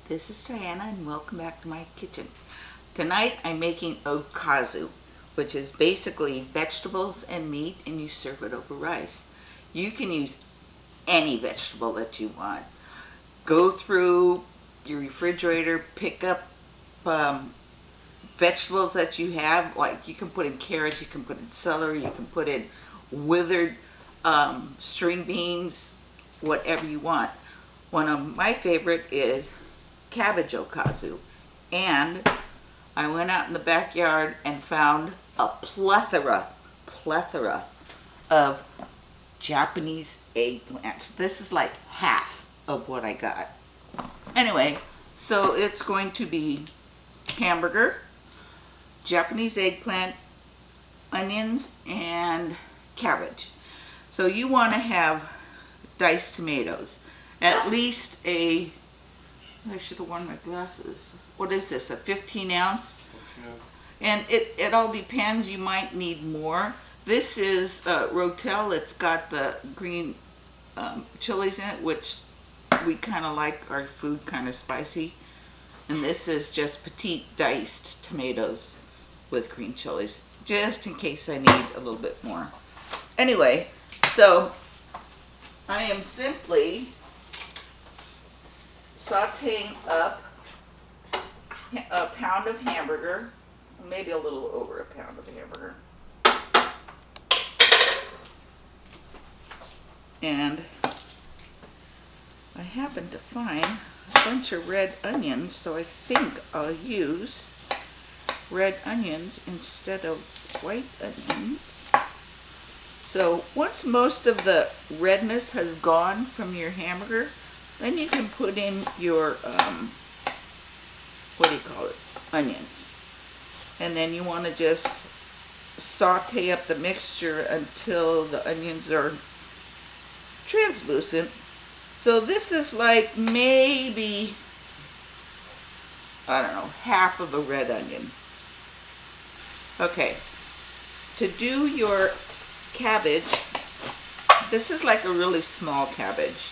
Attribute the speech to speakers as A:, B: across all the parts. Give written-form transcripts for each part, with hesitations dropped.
A: this is Diana and welcome back to my kitchen. Tonight I'm making Okazu, which is basically vegetables and meat, and you serve it over rice. You can use any vegetable that you want. Go through your refrigerator, pick up vegetables that you have, like you can put in carrots, you can put in celery, you can put in withered string beans, whatever you want. One of my favorite is cabbage Okazu, and I went out in the backyard and found a plethora of Japanese eggplants. This is like half of what I got. Anyway, so it's going to be hamburger, Japanese eggplant, onions, and cabbage. So you want to have diced tomatoes, at least I should have worn my glasses. What is this, a 15 ounce? And it all depends, you might need more. This is Rotel. It's got the green chilies in it, which we kind of like our food kind of spicy. And this is just petite diced tomatoes with green chilies, just in case I need a little bit more. Anyway, so I am simply sauteing up a pound of hamburger, maybe a little over a pound of hamburger. And I happened to find a bunch of red onions, so I think I'll use red onions instead of white onions. So once most of the redness has gone from your hamburger, then you can put in your, onions. And then you want to just saute up the mixture until the onions are translucent. So this is like maybe, I don't know, half of a red onion. Okay, to do your cabbage, this is like a really small cabbage,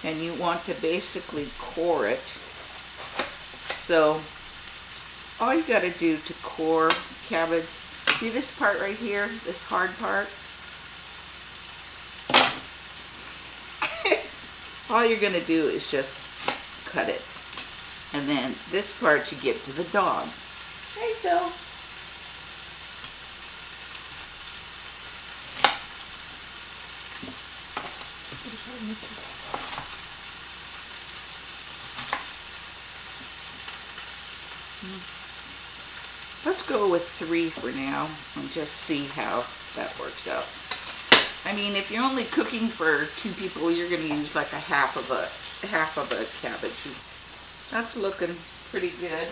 A: and you want to basically core it. So all you got to do to core cabbage, see this part right here, this hard part? All you're going to do is just cut it. And then this part you give to the dog. Hey, Phil. Let's go with 3 for now and just see how that works out. I mean, if you're only cooking for 2 people, you're going to use like a half of a cabbage. That's looking pretty good.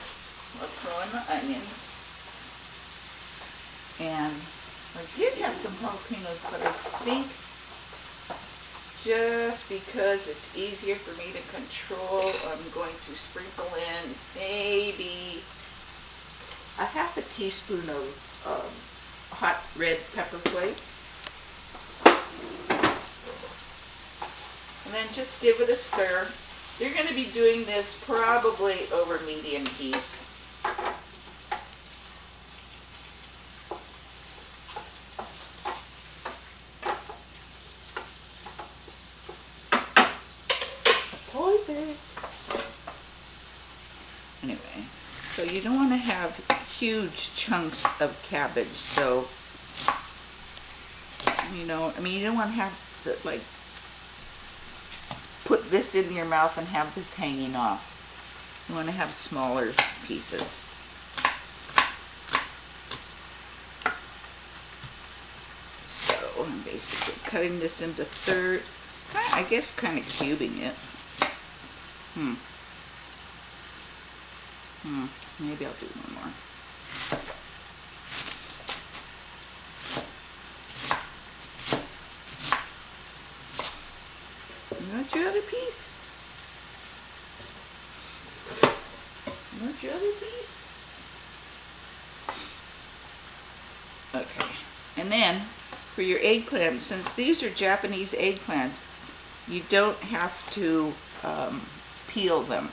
A: We'll throw in the onions. And I did have some jalapenos, but I think just because it's easier for me to control, I'm going to sprinkle in maybe a half a teaspoon of hot red pepper flakes. And then just give it a stir. You're going to be doing this probably over medium heat. Anyway, so you don't want to have huge chunks of cabbage, so, you know, I mean, you don't want to have to, like, put this in your mouth and have this hanging off. You want to have smaller pieces. So I'm basically cutting this into thirds, I guess kind of cubing it. Maybe I'll do one more. You want your other piece? You want your other piece? Okay. And then for your eggplants, since these are Japanese eggplants, you don't have to peel them.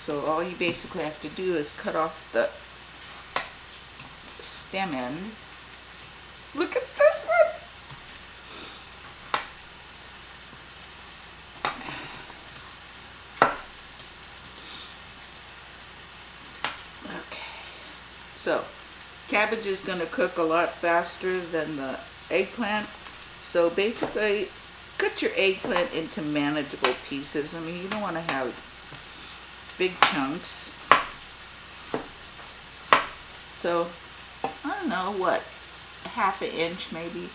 A: So all you basically have to do is cut off the stem end. Look at this one. Okay, so cabbage is going to cook a lot faster than the eggplant. So basically, cut your eggplant into manageable pieces. I mean, you don't want to have big chunks. So, I don't know, what, a half an inch maybe.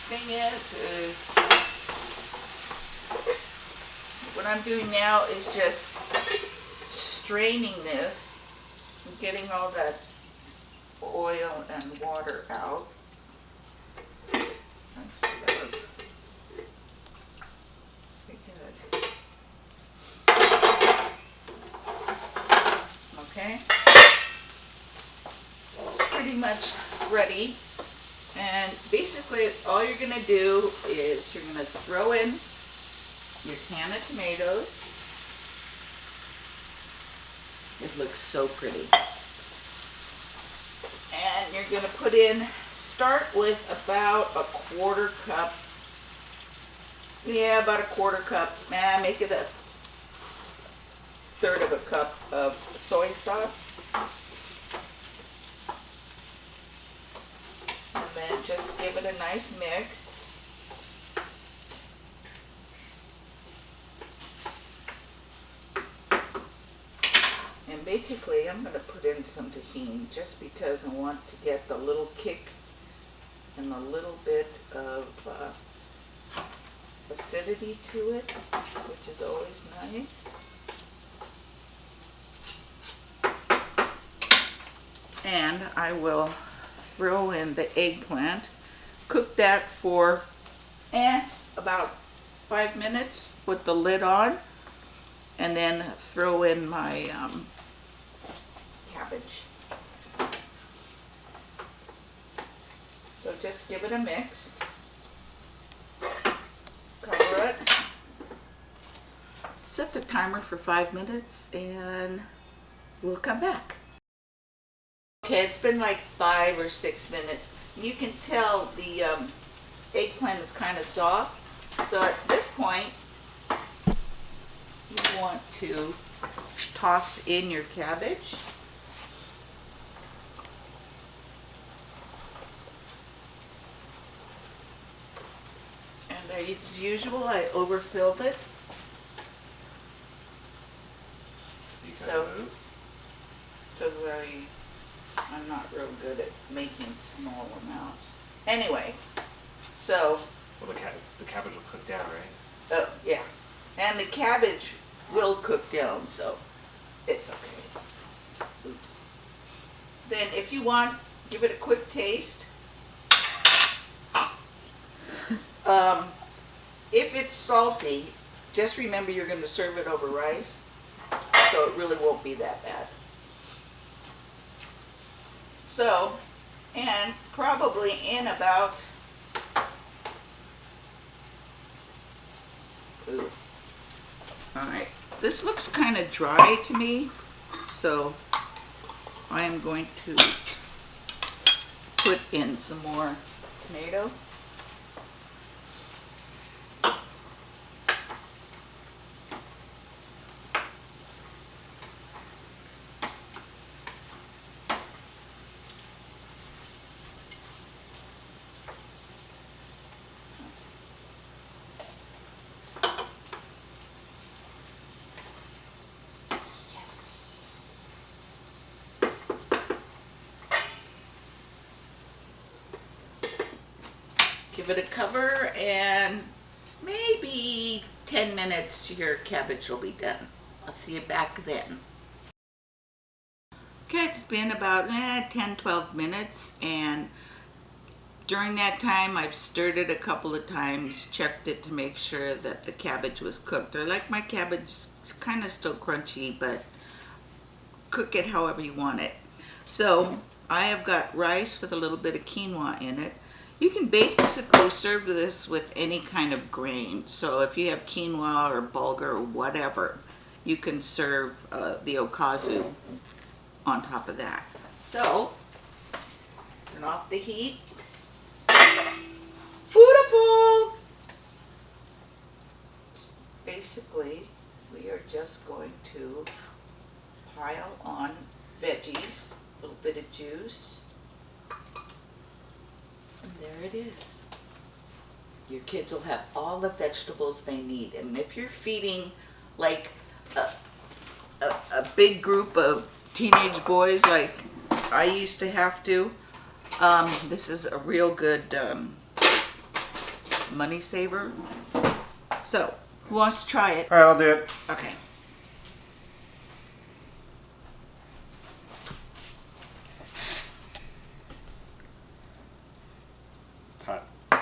A: Thing is what I'm doing now is just straining this and getting all that oil and water out. Let's see, that was pretty good. Okay, pretty much ready. And basically all you're going to do is you're going to throw in your can of tomatoes. It looks so pretty. And you're going to put in, start with about a quarter cup. Yeah, about a quarter cup. Make it a third of a cup of soy sauce. And then just give it a nice mix. And basically I'm going to put in some tahini just because I want to get the little kick and a little bit of acidity to it, which is always nice. And I will throw in the eggplant, cook that for about 5 minutes with the lid on, and then throw in my cabbage. So just give it a mix, cover it, set the timer for 5 minutes, and we'll come back. Okay, it's been like 5 or 6 minutes. You can tell the eggplant is kind of soft. So at this point, you want to toss in your cabbage. And as usual, I overfilled it. So, because I'm not real good at making small amounts. Anyway, so.
B: Well, the cabbage will cook down, right?
A: Oh, yeah. And the cabbage will cook down, so it's okay. Oops. Then if you want, give it a quick taste. If it's salty, just remember you're going to serve it over rice, so it really won't be that bad. So, and probably in about, ooh, all right, this looks kind of dry to me, so I am going to put in some more tomato. Give it a cover, and maybe 10 minutes your cabbage will be done. I'll see you back then. Okay, it's been about 10-12 minutes, and During that time, I've stirred it a couple of times, checked it to make sure that the cabbage was cooked. I like my cabbage kind of still crunchy, but cook it however you want it. So I have got rice with a little bit of quinoa in it. You can basically serve this with any kind of grain. So if you have quinoa or bulgur or whatever, you can serve the okazu on top of that. So, turn off the heat. Beautiful! Basically, we are just going to pile on veggies, a little bit of juice, and there it is. Your kids will have all the vegetables they need. And if you're feeding like a big group of teenage boys like I used to have to, this is a real good money saver. So, who wants to try it?
B: All right, I'll do it.
A: Okay.
B: It's hot. A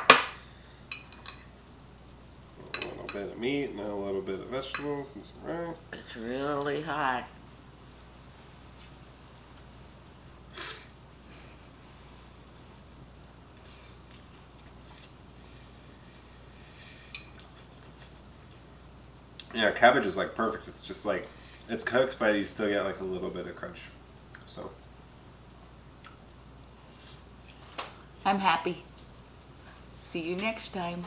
B: little bit of meat and a little bit of vegetables and some rice.
A: It's really hot.
B: Yeah, cabbage is like perfect. It's just like, it's cooked, but you still get like a little bit of crunch. So.
A: I'm happy. See you next time.